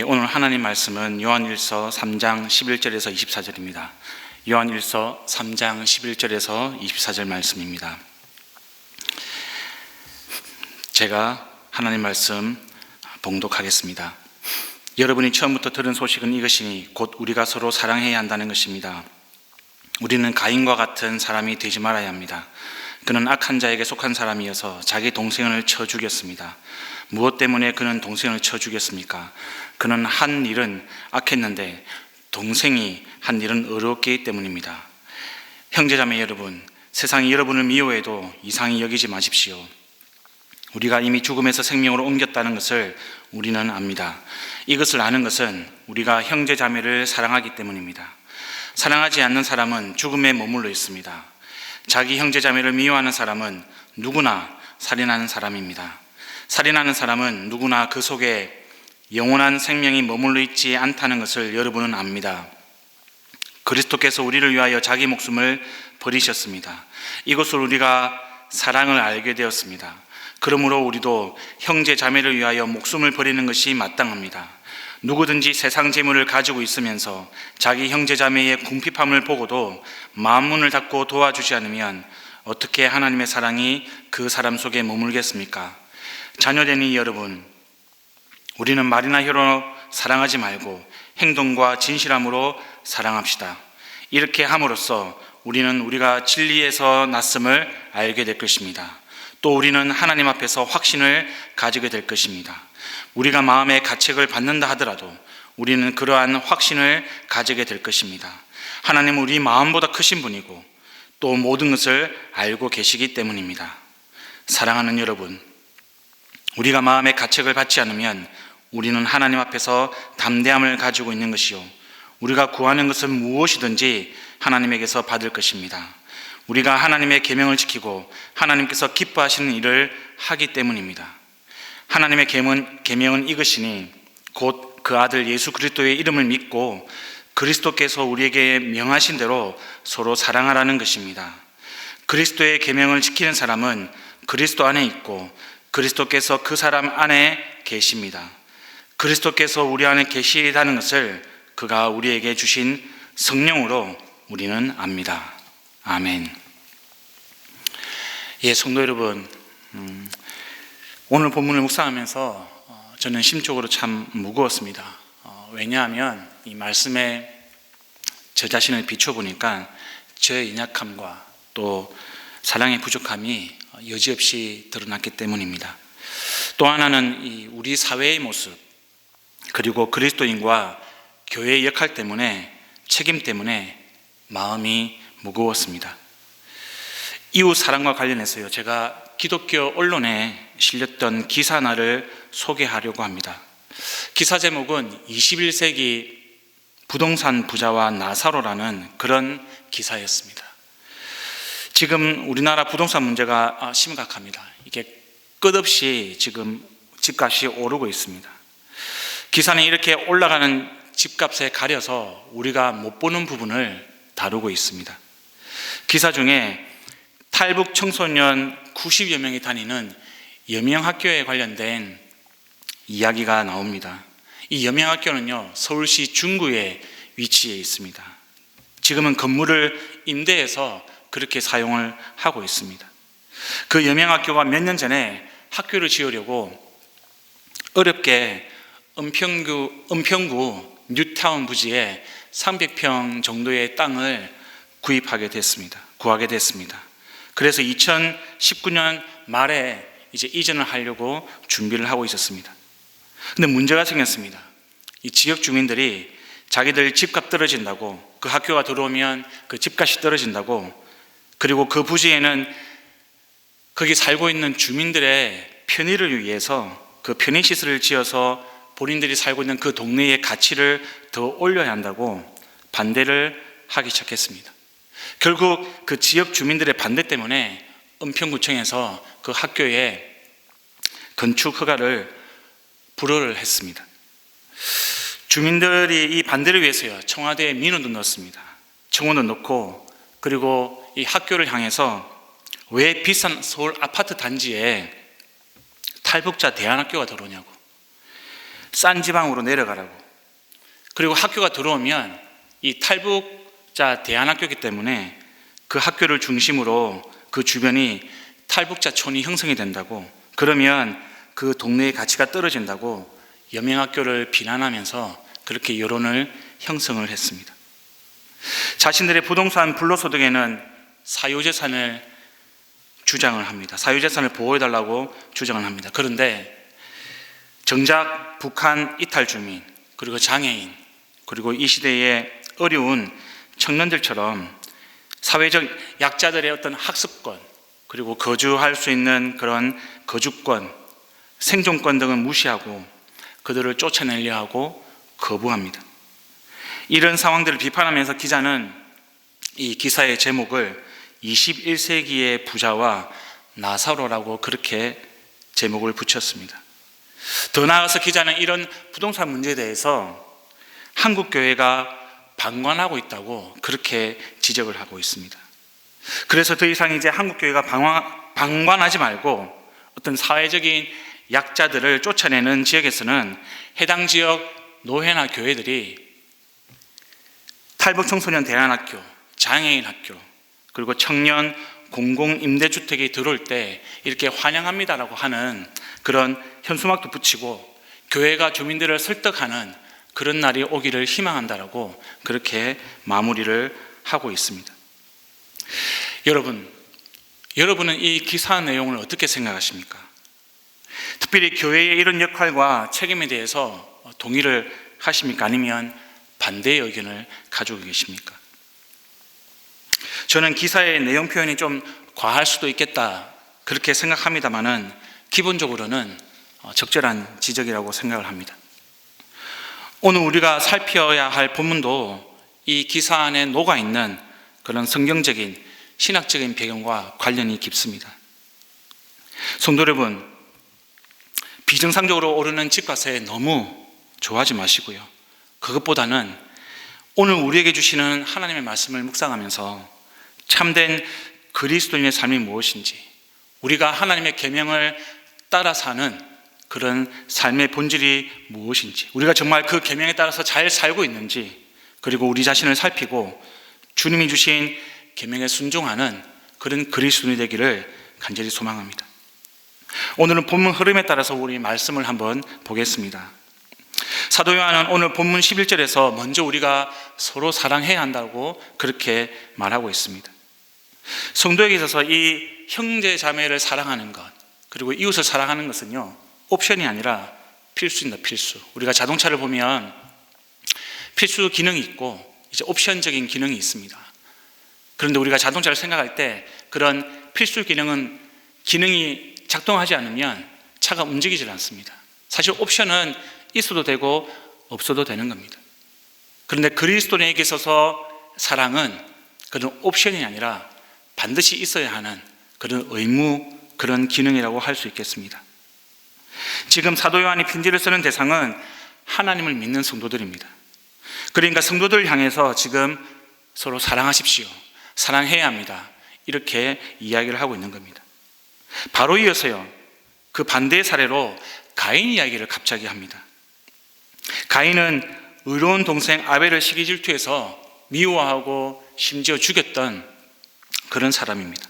오늘 하나님 말씀은 요한일서 3장 11절에서 24절입니다. 요한일서 3장 11절에서 24절 말씀입니다. 제가 하나님 말씀 봉독하겠습니다. 여러분이 처음부터 들은 소식은 이것이니 곧 우리가 서로 사랑해야 한다는 것입니다. 우리는 가인과 같은 사람이 되지 말아야 합니다. 그는 악한 자에게 속한 사람이어서 자기 동생을 쳐 죽였습니다. 무엇 때문에 그는 동생을 쳐 죽였습니까? 그는 한 일은 악했는데 동생이 한 일은 의롭기 때문입니다. 형제자매 여러분, 세상이 여러분을 미워해도 이상히 여기지 마십시오. 우리가 이미 죽음에서 생명으로 옮겼다는 것을 우리는 압니다. 이것을 아는 것은 우리가 형제자매를 사랑하기 때문입니다. 사랑하지 않는 사람은 죽음에 머물러 있습니다. 자기 형제자매를 미워하는 사람은 누구나 살인하는 사람입니다. 살인하는 사람은 누구나 그 속에 영원한 생명이 머물러 있지 않다는 것을 여러분은 압니다. 그리스도께서 우리를 위하여 자기 목숨을 버리셨습니다. 이것을 우리가 사랑을 알게 되었습니다. 그러므로 우리도 형제 자매를 위하여 목숨을 버리는 것이 마땅합니다. 누구든지 세상 재물을 가지고 있으면서 자기 형제 자매의 궁핍함을 보고도 마음 문을 닫고 도와주지 않으면 어떻게 하나님의 사랑이 그 사람 속에 머물겠습니까? 자녀되니 여러분, 우리는 말이나 혀로 사랑하지 말고 행동과 진실함으로 사랑합시다. 이렇게 함으로써 우리는 우리가 진리에서 났음을 알게 될 것입니다. 또 우리는 하나님 앞에서 확신을 가지게 될 것입니다. 우리가 마음의 가책을 받는다 하더라도 우리는 그러한 확신을 가지게 될 것입니다. 하나님은 우리 마음보다 크신 분이고 또 모든 것을 알고 계시기 때문입니다. 사랑하는 여러분, 우리가 마음의 가책을 받지 않으면 우리는 하나님 앞에서 담대함을 가지고 있는 것이요, 우리가 구하는 것은 무엇이든지 하나님에게서 받을 것입니다. 우리가 하나님의 계명을 지키고 하나님께서 기뻐하시는 일을 하기 때문입니다. 하나님의 계명은 이것이니 곧 그 아들 예수 그리스도의 이름을 믿고 그리스도께서 우리에게 명하신 대로 서로 사랑하라는 것입니다. 그리스도의 계명을 지키는 사람은 그리스도 안에 있고 그리스도께서 그 사람 안에 계십니다. 그리스도께서 우리 안에 계시다는 것을 그가 우리에게 주신 성령으로 우리는 압니다. 아멘. 성도 여러분, 오늘 본문을 묵상하면서 저는 심적으로 참 무거웠습니다. 왜냐하면 이 말씀에 저 자신을 비춰보니까 저의 연약함과 또 사랑의 부족함이 여지없이 드러났기 때문입니다. 또 하나는 우리 사회의 모습, 그리고 그리스도인과 교회의 역할 때문에, 책임 때문에 마음이 무거웠습니다. 이웃 사랑과 관련해서요, 제가 기독교 언론에 실렸던 기사 하나를 소개하려고 합니다. 기사 제목은 21세기 부동산 부자와 나사로라는 그런 기사였습니다. 지금 우리나라 부동산 문제가 심각합니다. 이게 끝없이 지금 집값이 오르고 있습니다. 기사는 이렇게 올라가는 집값에 가려서 우리가 못 보는 부분을 다루고 있습니다. 기사 중에 탈북 청소년 90여 명이 다니는 여명학교에 관련된 이야기가 나옵니다. 이 여명학교는요, 서울시 중구에 위치해 있습니다. 지금은 건물을 임대해서 그렇게 사용을 하고 있습니다. 그 여명학교가 몇 년 전에 학교를 지으려고 어렵게 은평구 뉴타운 부지에 300평 정도의 땅을 구하게 됐습니다. 그래서 2019년 말에 이제 이전을 하려고 준비를 하고 있었습니다. 근데 문제가 생겼습니다. 이 지역 주민들이 자기들 집값 떨어진다고, 그 학교가 들어오면 그 집값이 떨어진다고, 그리고 그 부지에는 거기 살고 있는 주민들의 편의를 위해서 그 편의시설을 지어서 본인들이 살고 있는 그 동네의 가치를 더 올려야 한다고 반대를 하기 시작했습니다. 결국 그 지역 주민들의 반대 때문에 은평구청에서 그 학교에 건축 허가를 불허를 했습니다. 주민들이 이 반대를 위해서요, 청와대에 민원도 넣었습니다. 청원도 넣고, 그리고 이 학교를 향해서 왜 비싼 서울 아파트 단지에 탈북자 대안학교가 들어오냐고, 싼 지방으로 내려가라고. 그리고 학교가 들어오면 이 탈북자 대안학교이기 때문에 그 학교를 중심으로 그 주변이 탈북자촌이 형성이 된다고, 그러면 그 동네의 가치가 떨어진다고 여명학교를 비난하면서 그렇게 여론을 형성을 했습니다. 자신들의 부동산 불로소득에는 사유재산을 주장을 합니다. 사유재산을 보호해달라고 주장을 합니다. 그런데 정작 북한 이탈 주민, 그리고 장애인, 그리고 이 시대의 어려운 청년들처럼 사회적 약자들의 어떤 학습권, 그리고 거주할 수 있는 그런 거주권, 생존권 등을 무시하고 그들을 쫓아내려 하고 거부합니다. 이런 상황들을 비판하면서 기자는 이 기사의 제목을 21세기의 부자와 나사로라고 그렇게 제목을 붙였습니다. 더 나아가서 기자는 이런 부동산 문제에 대해서 한국 교회가 방관하고 있다고 그렇게 지적을 하고 있습니다. 그래서 더 이상 이제 한국 교회가 방관하지 말고 어떤 사회적인 약자들을 쫓아내는 지역에서는 해당 지역 노회나 교회들이 탈북 청소년 대안학교, 장애인 학교, 그리고 청년 공공임대주택이 들어올 때 이렇게 환영합니다라고 하는 그런 현수막도 붙이고 교회가 주민들을 설득하는 그런 날이 오기를 희망한다라고 그렇게 마무리를 하고 있습니다. 여러분은 이 기사 내용을 어떻게 생각하십니까? 특별히 교회의 이런 역할과 책임에 대해서 동의를 하십니까? 아니면 반대의 의견을 가지고 계십니까? 저는 기사의 내용 표현이 좀 과할 수도 있겠다 그렇게 생각합니다만은 기본적으로는 적절한 지적이라고 생각을 합니다. 오늘 우리가 살펴야 할 본문도 이 기사 안에 녹아있는 그런 성경적인 신학적인 배경과 관련이 깊습니다. 성도 여러분, 비정상적으로 오르는 집값에 너무 좋아하지 마시고요. 그것보다는 오늘 우리에게 주시는 하나님의 말씀을 묵상하면서 참된 그리스도인의 삶이 무엇인지, 우리가 하나님의 계명을 따라 사는 그런 삶의 본질이 무엇인지, 우리가 정말 그 계명에 따라서 잘 살고 있는지, 그리고 우리 자신을 살피고 주님이 주신 계명에 순종하는 그런 그리스도인이 되기를 간절히 소망합니다. 오늘은 본문 흐름에 따라서 우리 말씀을 한번 보겠습니다. 사도 요한은 오늘 본문 11절에서 먼저 우리가 서로 사랑해야 한다고 그렇게 말하고 있습니다. 성도에게 있어서 이 형제 자매를 사랑하는 것, 그리고 이웃을 사랑하는 것은요, 옵션이 아니라 필수입니다. 필수. 우리가 자동차를 보면 필수 기능이 있고 이제 옵션적인 기능이 있습니다. 그런데 우리가 자동차를 생각할 때 그런 필수 기능이 작동하지 않으면 차가 움직이질 않습니다. 사실 옵션은 있어도 되고 없어도 되는 겁니다. 그런데 그리스도인에게 있어서 사랑은 그런 옵션이 아니라 반드시 있어야 하는 그런 의무, 그런 기능이라고 할 수 있겠습니다. 지금 사도 요한이 편지를 쓰는 대상은 하나님을 믿는 성도들입니다. 그러니까 성도들 향해서 지금 서로 사랑하십시오, 사랑해야 합니다, 이렇게 이야기를 하고 있는 겁니다. 바로 이어서요, 그 반대의 사례로 가인 이야기를 갑자기 합니다. 가인은 의로운 동생 아벨을 시기 질투해서 미워하고 심지어 죽였던 그런 사람입니다.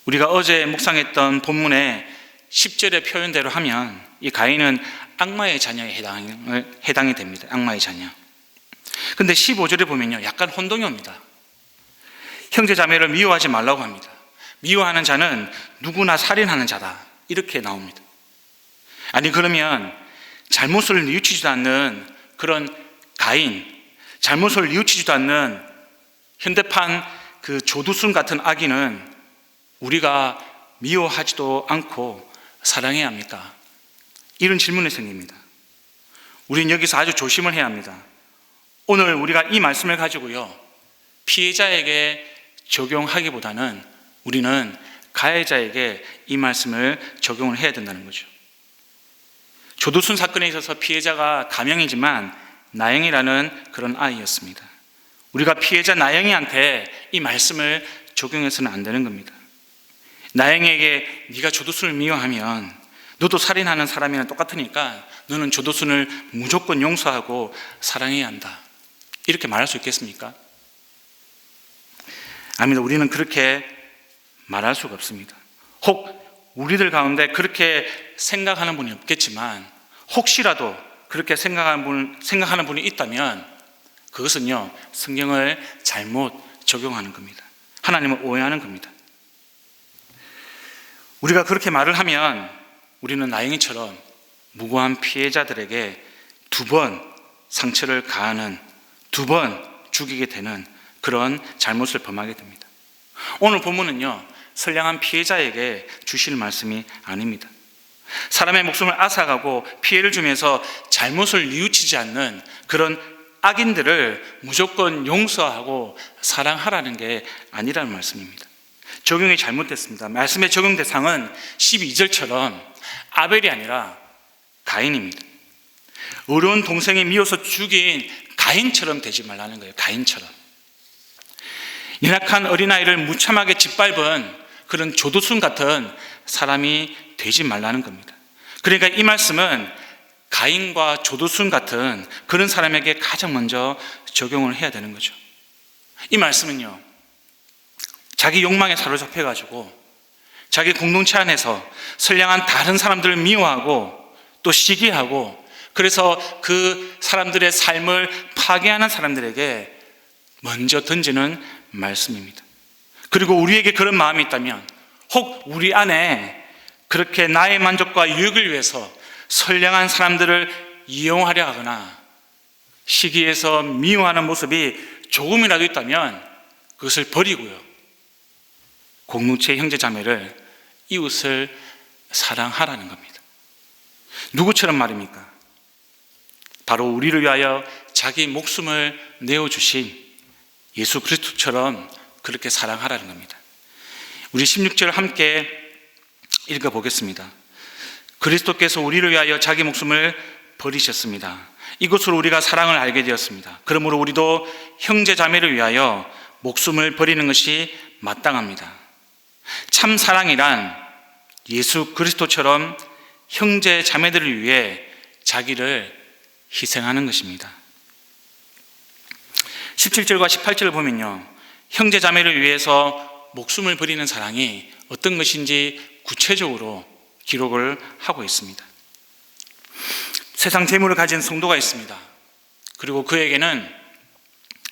우리가 어제 묵상했던 본문의 10절의 표현대로 하면 이 가인은 악마의 자녀에 해당이 됩니다. 악마의 자녀. 근데 15절에 보면요, 약간 혼동이 옵니다. 형제 자매를 미워하지 말라고 합니다. 미워하는 자는 누구나 살인하는 자다, 이렇게 나옵니다. 아니, 그러면 잘못을 뉘우치지도 않는 그런 가인, 잘못을 뉘우치지도 않는 현대판 그 조두순 같은 악인은 우리가 미워하지도 않고 사랑해야 합니까? 이런 질문이 생깁니다. 우리는 여기서 아주 조심을 해야 합니다. 오늘 우리가 이 말씀을 가지고요, 피해자에게 적용하기보다는 우리는 가해자에게 이 말씀을 적용을 해야 된다는 거죠. 조두순 사건에 있어서 피해자가 가명이지만 나영이라는 그런 아이였습니다. 우리가 피해자 나영이한테 이 말씀을 적용해서는 안 되는 겁니다. 나영이에게 네가 조두순을 미워하면 너도 살인하는 사람이랑 똑같으니까 너는 조도순을 무조건 용서하고 사랑해야 한다. 이렇게 말할 수 있겠습니까? 아닙니다. 우리는 그렇게 말할 수가 없습니다. 혹 우리들 가운데 그렇게 생각하는 분이 없겠지만 혹시라도 그렇게 생각하는 분이 있다면 그것은요, 성경을 잘못 적용하는 겁니다. 하나님을 오해하는 겁니다. 우리가 그렇게 말을 하면 우리는 나영이처럼 무고한 피해자들에게 2번 상처를 가하는, 2번 죽이게 되는 그런 잘못을 범하게 됩니다. 오늘 본문은요, 선량한 피해자에게 주시는 말씀이 아닙니다. 사람의 목숨을 앗아가고 피해를 주면서 잘못을 뉘우치지 않는 그런 악인들을 무조건 용서하고 사랑하라는 게 아니라는 말씀입니다. 적용이 잘못됐습니다. 말씀의 적용 대상은 12절처럼 아벨이 아니라 가인입니다. 어려운 동생이 미워서 죽인 가인처럼 되지 말라는 거예요. 가인처럼. 연약한 어린아이를 무참하게 짓밟은 그런 조두순 같은 사람이 되지 말라는 겁니다. 그러니까 이 말씀은 가인과 조두순 같은 그런 사람에게 가장 먼저 적용을 해야 되는 거죠. 이 말씀은요, 자기 욕망에 사로잡혀가지고 자기 공동체 안에서 선량한 다른 사람들을 미워하고 또 시기하고 그래서 그 사람들의 삶을 파괴하는 사람들에게 먼저 던지는 말씀입니다. 그리고 우리에게 그런 마음이 있다면 혹 우리 안에 그렇게 나의 만족과 유익을 위해서 선량한 사람들을 이용하려 하거나 시기해서 미워하는 모습이 조금이라도 있다면 그것을 버리고요, 공동체의 형제자매를, 이웃을 사랑하라는 겁니다. 누구처럼 말입니까? 바로 우리를 위하여 자기 목숨을 내어주신 예수 그리스도처럼 그렇게 사랑하라는 겁니다. 우리 16절 함께 읽어보겠습니다. 그리스도께서 우리를 위하여 자기 목숨을 버리셨습니다. 이것으로 우리가 사랑을 알게 되었습니다. 그러므로 우리도 형제 자매를 위하여 목숨을 버리는 것이 마땅합니다. 참 사랑이란 예수 그리스도처럼 형제 자매들을 위해 자기를 희생하는 것입니다. 17절과 18절을 보면요, 형제 자매를 위해서 목숨을 버리는 사랑이 어떤 것인지 구체적으로 기록을 하고 있습니다. 세상 재물을 가진 성도가 있습니다. 그리고 그에게는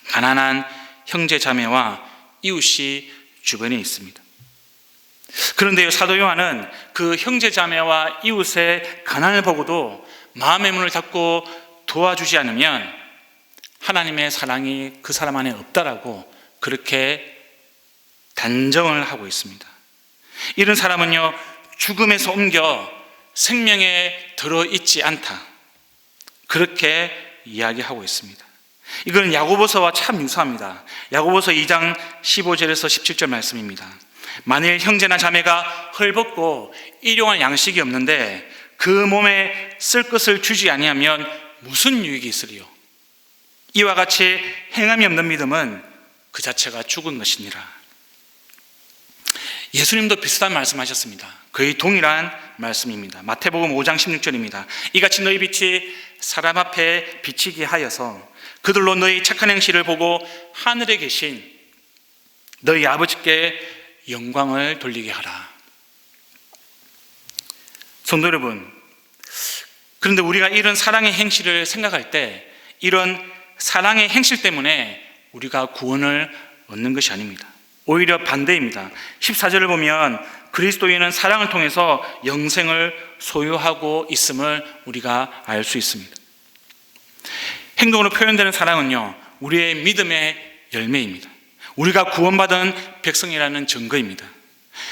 가난한 형제 자매와 이웃이 주변에 있습니다. 그런데 사도 요한은 그 형제 자매와 이웃의 가난을 보고도 마음의 문을 닫고 도와주지 않으면 하나님의 사랑이 그 사람 안에 없다라고 그렇게 단정을 하고 있습니다. 이런 사람은요, 죽음에서 옮겨 생명에 들어있지 않다, 그렇게 이야기하고 있습니다. 이건 야고보서와 참 유사합니다. 야고보서 2장 15절에서 17절 말씀입니다. 만일 형제나 자매가 헐벗고 일용할 양식이 없는데 그 몸에 쓸 것을 주지 아니하면 무슨 유익이 있으리요? 이와 같이 행함이 없는 믿음은 그 자체가 죽은 것이니라. 예수님도 비슷한 말씀하셨습니다. 거의 동일한 말씀입니다. 마태복음 5장 16절입니다. 이같이 너희 빛이 사람 앞에 비치게 하여서 그들로 너희 착한 행실을 보고 하늘에 계신 너희 아버지께 영광을 돌리게 하라. 성도 여러분, 그런데 우리가 이런 사랑의 행실을 생각할 때 이런 사랑의 행실 때문에 우리가 구원을 얻는 것이 아닙니다. 오히려 반대입니다. 14절을 보면 그리스도인은 사랑을 통해서 영생을 소유하고 있음을 우리가 알 수 있습니다. 행동으로 표현되는 사랑은요, 우리의 믿음의 열매입니다. 우리가 구원받은 백성이라는 증거입니다.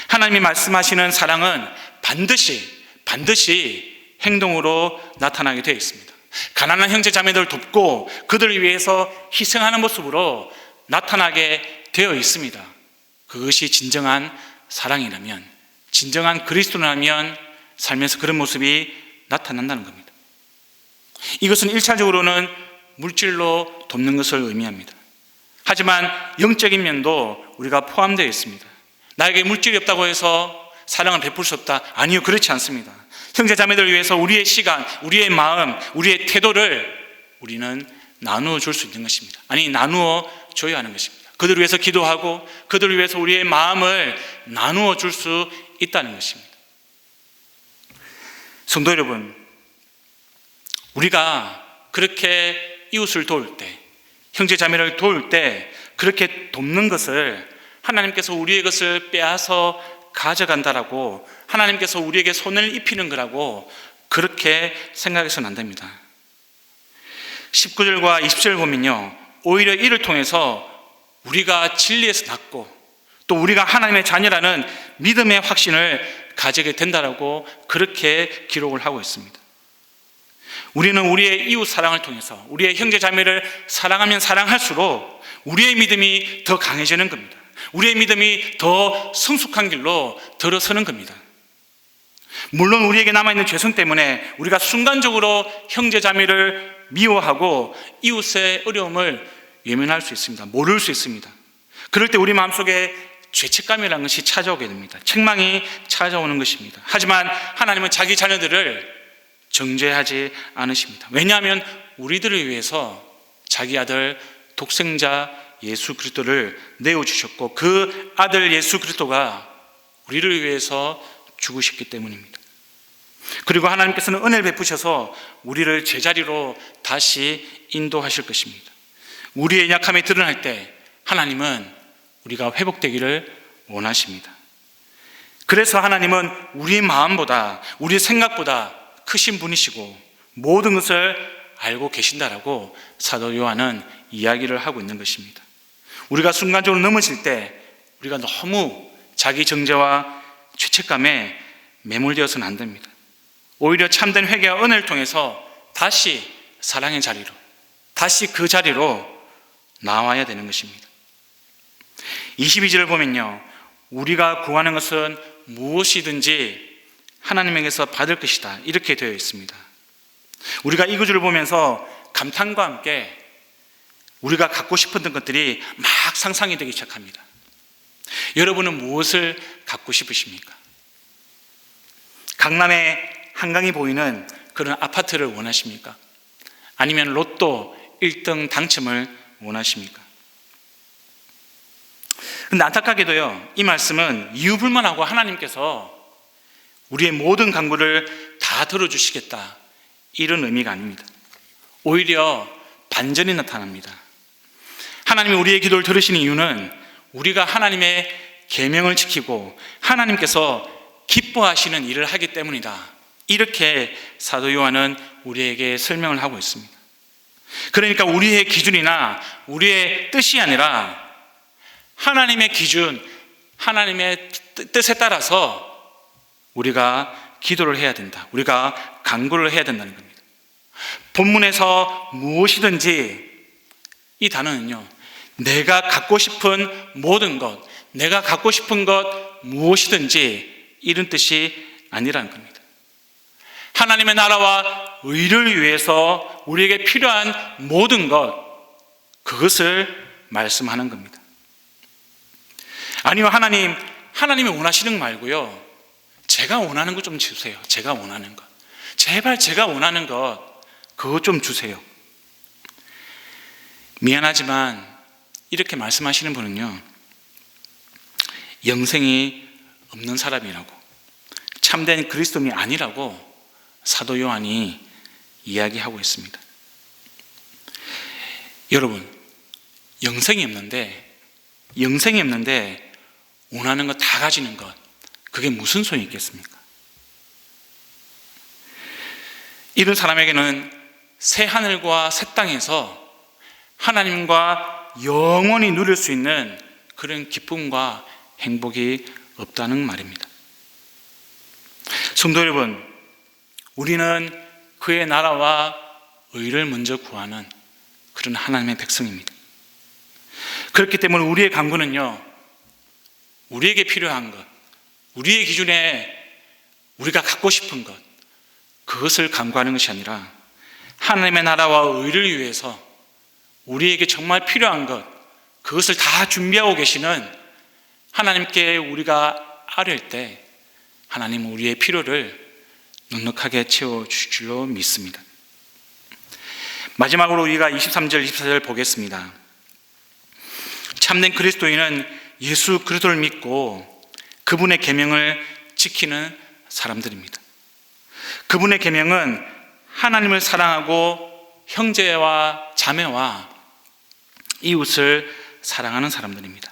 하나님이 말씀하시는 사랑은 반드시 행동으로 나타나게 되어 있습니다. 가난한 형제 자매들을 돕고 그들을 위해서 희생하는 모습으로 나타나게 되어 있습니다. 그것이 진정한 사랑이라면, 진정한 그리스도라면 삶에서 그런 모습이 나타난다는 겁니다. 이것은 1차적으로는 물질로 돕는 것을 의미합니다. 하지만 영적인 면도 우리가 포함되어 있습니다. 나에게 물질이 없다고 해서 사랑을 베풀 수 없다? 아니요, 그렇지 않습니다. 형제 자매들을 위해서 우리의 시간, 우리의 마음, 우리의 태도를 우리는 나누어 줄 수 있는 것입니다. 아니, 나누어 줘야 하는 것입니다. 그들을 위해서 기도하고 그들을 위해서 우리의 마음을 나누어 줄 수 있다는 것입니다. 성도 여러분, 우리가 그렇게 이웃을 도울 때, 형제 자매를 도울 때 그렇게 돕는 것을 하나님께서 우리의 것을 빼앗아 가져간다라고, 하나님께서 우리에게 손을 입히는 거라고 그렇게 생각해서는 안 됩니다. 19절과 20절 보면요, 오히려 이를 통해서 우리가 진리에서 낫고 또 우리가 하나님의 자녀라는 믿음의 확신을 가지게 된다라고 그렇게 기록을 하고 있습니다. 우리는 우리의 이웃 사랑을 통해서 우리의 형제 자매를 사랑하면 사랑할수록 우리의 믿음이 더 강해지는 겁니다. 우리의 믿음이 더 성숙한 길로 들어서는 겁니다. 물론 우리에게 남아있는 죄성 때문에 우리가 순간적으로 형제 자매를 미워하고 이웃의 어려움을 외면할 수 있습니다. 모를 수 있습니다. 그럴 때 우리 마음속에 죄책감이라는 것이 찾아오게 됩니다. 책망이 찾아오는 것입니다. 하지만 하나님은 자기 자녀들을 정죄하지 않으십니다. 왜냐하면 우리들을 위해서 자기 아들 독생자 예수 그리스도를 내어주셨고 그 아들 예수 그리스도가 우리를 위해서 죽으셨기 때문입니다. 그리고 하나님께서는 은혜를 베푸셔서 우리를 제자리로 다시 인도하실 것입니다. 우리의 약함이 드러날 때 하나님은 우리가 회복되기를 원하십니다. 그래서 하나님은 우리의 마음보다 우리의 생각보다 크신 분이시고 모든 것을 알고 계신다라고 사도 요한은 이야기를 하고 있는 것입니다. 우리가 순간적으로 넘어질 때 우리가 너무 자기 정죄와 죄책감에 매몰되어서는 안 됩니다. 오히려 참된 회개와 은혜를 통해서 다시 사랑의 자리로, 다시 그 자리로 나와야 되는 것입니다. 22절을 보면요, 우리가 구하는 것은 무엇이든지 하나님에게서 받을 것이다, 이렇게 되어 있습니다. 우리가 이 구절을 보면서 감탄과 함께 우리가 갖고 싶었던 것들이 막 상상이 되기 시작합니다. 여러분은 무엇을 갖고 싶으십니까? 강남에 한강이 보이는 그런 아파트를 원하십니까? 아니면 로또 1등 당첨을 원하십니까? 근데 안타깝게도요, 이 말씀은 이유불만하고 하나님께서 우리의 모든 간구를 다 들어주시겠다, 이런 의미가 아닙니다. 오히려 반전이 나타납니다. 하나님이 우리의 기도를 들으시는 이유는 우리가 하나님의 계명을 지키고 하나님께서 기뻐하시는 일을 하기 때문이다, 이렇게 사도 요한은 우리에게 설명을 하고 있습니다. 그러니까 우리의 기준이나 우리의 뜻이 아니라 하나님의 기준, 하나님의 뜻에 따라서 우리가 기도를 해야 된다, 우리가 간구를 해야 된다는 겁니다. 본문에서 무엇이든지, 이 단어는요, 내가 갖고 싶은 모든 것, 내가 갖고 싶은 것 무엇이든지, 이런 뜻이 아니라는 겁니다. 하나님의 나라와 의를 위해서 우리에게 필요한 모든 것, 그것을 말씀하는 겁니다. 아니요, 하나님이 원하시는 거 말고요, 제가 원하는 것 좀 주세요. 제가 원하는 것, 제발 제가 원하는 것, 그거 좀 주세요. 미안하지만 이렇게 말씀하시는 분은요, 영생이 없는 사람이라고, 참된 그리스도인이 아니라고 사도 요한이 이야기하고 있습니다. 여러분, 영생이 없는데 원하는 것 다 가지는 것, 그게 무슨 소용이 있겠습니까? 이런 사람에게는 새 하늘과 새 땅에서 하나님과 영원히 누릴 수 있는 그런 기쁨과 행복이 없다는 말입니다. 성도 여러분, 우리는 그의 나라와 의를 먼저 구하는 그런 하나님의 백성입니다. 그렇기 때문에 우리의 간구는요, 우리에게 필요한 것, 우리의 기준에 우리가 갖고 싶은 것, 그것을 간구하는 것이 아니라 하나님의 나라와 의를 위해서 우리에게 정말 필요한 것, 그것을 다 준비하고 계시는 하나님께 우리가 아뢰을 때 하나님은 우리의 필요를 넉넉하게 채워주실 줄로 믿습니다. 마지막으로 우리가 23절, 24절 보겠습니다. 참된 그리스도인은 예수 그리스도를 믿고 그분의 계명을 지키는 사람들입니다. 그분의 계명은 하나님을 사랑하고 형제와 자매와 이웃을 사랑하는 사람들입니다.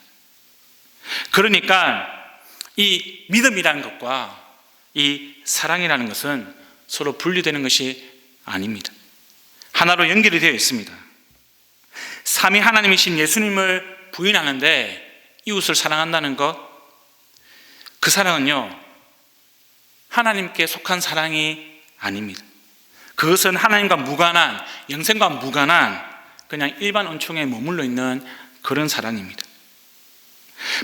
그러니까 이 믿음이라는 것과 이 사랑이라는 것은 서로 분리되는 것이 아닙니다. 하나로 연결이 되어 있습니다. 삼위 하나님이신 예수님을 부인하는데 이웃을 사랑한다는 것, 그 사랑은요, 하나님께 속한 사랑이 아닙니다. 그것은 하나님과 무관한, 영생과 무관한 그냥 일반 은총에 머물러 있는 그런 사랑입니다.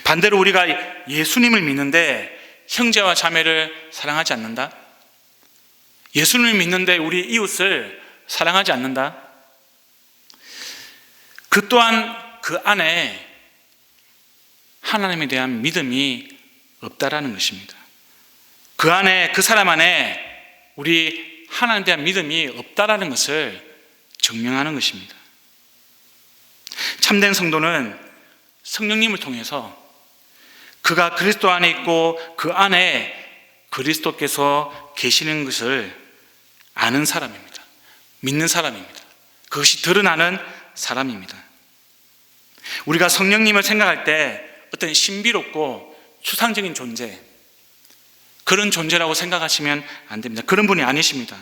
반대로 우리가 예수님을 믿는데 형제와 자매를 사랑하지 않는다? 예수님을 믿는데 우리 이웃을 사랑하지 않는다? 그 또한 그 안에 하나님에 대한 믿음이 없다라는 것입니다. 그 안에, 그 사람 안에 우리 하나님에 대한 믿음이 없다라는 것을 증명하는 것입니다. 참된 성도는 성령님을 통해서 그가 그리스도 안에 있고 그 안에 그리스도께서 계시는 것을 아는 사람입니다. 믿는 사람입니다. 그것이 드러나는 사람입니다. 우리가 성령님을 생각할 때 어떤 신비롭고 추상적인 존재, 그런 존재라고 생각하시면 안 됩니다. 그런 분이 아니십니다.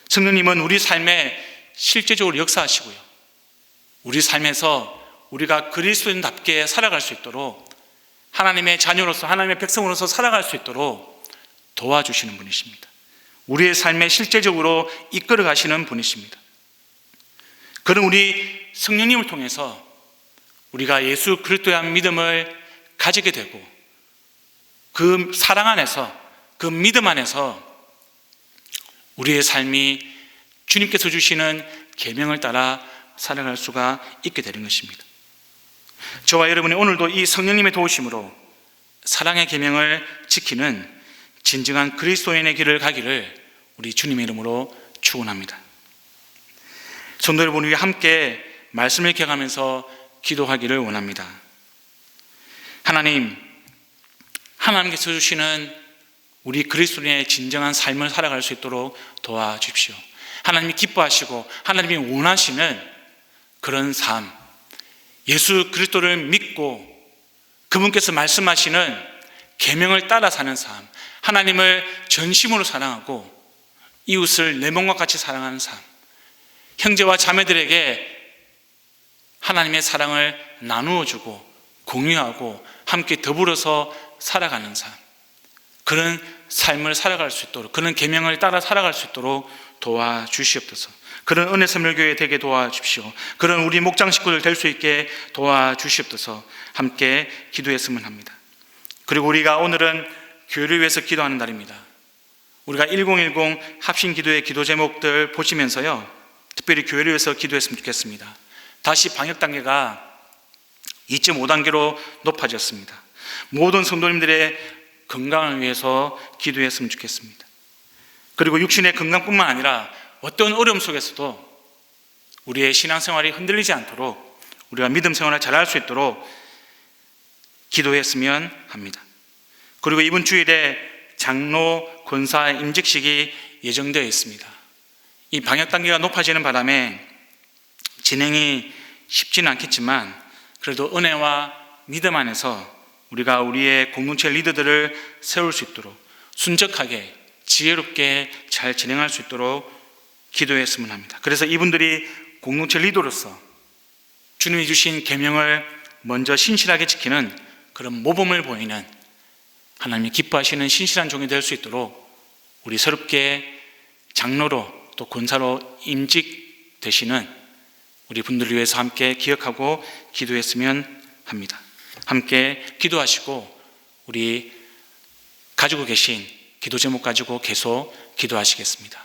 성령님은 우리 삶에 실제적으로 역사하시고요, 우리 삶에서 우리가 그리스도인답게 살아갈 수 있도록, 하나님의 자녀로서, 하나님의 백성으로서 살아갈 수 있도록 도와주시는 분이십니다. 우리의 삶에 실제적으로 이끌어 가시는 분이십니다. 그런 우리 성령님을 통해서 우리가 예수 그리스도에 대한 믿음을 가지게 되고, 그 사랑 안에서, 그 믿음 안에서 우리의 삶이 주님께서 주시는 계명을 따라 살아갈 수가 있게 되는 것입니다. 저와 여러분이 오늘도 이 성령님의 도우심으로 사랑의 계명을 지키는 진정한 그리스도인의 길을 가기를 우리 주님의 이름으로 축원합니다. 성도 여러분, 우리 함께 말씀을 기억하면서 기도하기를 원합니다. 하나님께서 주시는 우리 그리스도인의 진정한 삶을 살아갈 수 있도록 도와주십시오. 하나님이 기뻐하시고 하나님이 원하시는 그런 삶, 예수 그리스도를 믿고 그분께서 말씀하시는 계명을 따라 사는 삶, 하나님을 전심으로 사랑하고 이웃을 내 몸과 같이 사랑하는 삶, 형제와 자매들에게 하나님의 사랑을 나누어 주고 공유하고 함께 더불어서 살아가는 삶, 그런 삶을 살아갈 수 있도록, 그런 계명을 따라 살아갈 수 있도록 도와주시옵소서. 그런 은혜 선물교회 되게 도와주십시오. 그런 우리 목장 식구들 될 수 있게 도와주시옵소서. 함께 기도했으면 합니다. 그리고 우리가 오늘은 교회를 위해서 기도하는 날입니다. 우리가 1010 합심 기도의 기도 제목들 보시면서요, 특별히 교회를 위해서 기도했으면 좋겠습니다. 다시 방역 단계가 2.5단계로 높아졌습니다. 모든 성도님들의 건강을 위해서 기도했으면 좋겠습니다. 그리고 육신의 건강뿐만 아니라 어떤 어려움 속에서도 우리의 신앙생활이 흔들리지 않도록, 우리가 믿음 생활을 잘할 수 있도록 기도했으면 합니다. 그리고 이번 주일에 장로 권사 임직식이 예정되어 있습니다. 이 방역 단계가 높아지는 바람에 진행이 쉽지는 않겠지만, 그래도 은혜와 믿음 안에서 우리가 우리의 공동체 리더들을 세울 수 있도록 순적하게 지혜롭게 잘 진행할 수 있도록 기도했으면 합니다. 그래서 이분들이 공동체 리더로서 주님이 주신 계명을 먼저 신실하게 지키는 그런 모범을 보이는, 하나님이 기뻐하시는 신실한 종이 될 수 있도록 우리 새롭게 장로로 또 권사로 임직되시는 우리 분들을 위해서 함께 기억하고 기도했으면 합니다. 함께 기도하시고 우리 가지고 계신 기도 제목 가지고 계속 기도하시겠습니다.